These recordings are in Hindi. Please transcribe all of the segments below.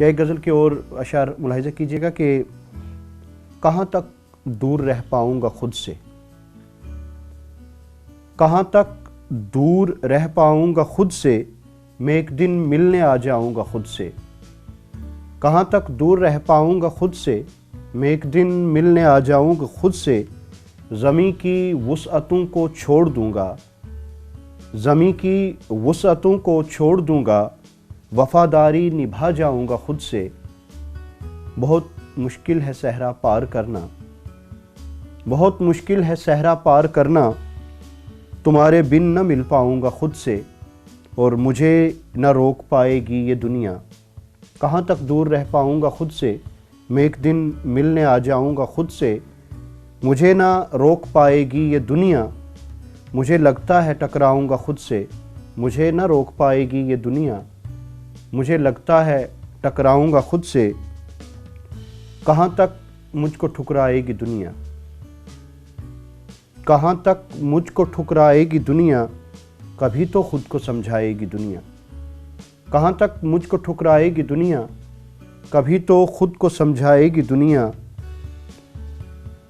या एक गज़ल के और अशार मुलाहिज़ा कीजिएगा कि कहाँ तक दूर रह पाऊँगा खुद से, कहाँ तक दूर रह पाऊँगा खुद से, मैं एक दिन मिलने आ जाऊँगा खुद से। कहाँ तक दूर रह पाऊँगा खुद से, मैं एक दिन मिलने आ जाऊँगा खुद से। ज़मीं की वुसअतों को छोड़ दूँगा, ज़मीं की वुसअतों को छोड़ दूँगा, वफ़ादारी निभा जाऊँगा खुद से। बहुत मुश्किल है सहरा पार करना, बहुत मुश्किल है सहरा पार करना, तुम्हारे बिन न मिल पाऊँगा खुद से, और मुझे न रोक पाएगी ये दुनिया। कहाँ तक दूर रह पाऊँगा खुद से, मैं एक दिन मिलने आ जाऊँगा खुद से। मुझे ना रोक पाएगी ये दुनिया, मुझे लगता है टकराऊँगा खुद से। मुझे ना रोक पाएगी ये दुनिया, मुझे लगता है टकराऊँगा खुद से। कहाँ तक मुझको ठुकराएगी दुनिया, कहाँ तक मुझको ठुकराएगी दुनिया, कभी तो खुद को समझाएगी दुनिया। कहाँ तक मुझको ठुकराएगी दुनिया, कभी तो खुद को समझाएगी दुनिया।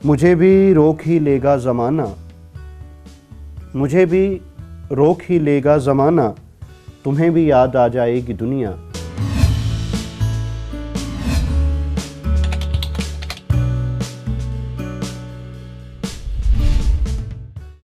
मुझे भी रोक ही लेगा ज़माना, मुझे भी रोक ही लेगा ज़माना, तुम्हें भी याद आ जाएगी दुनिया।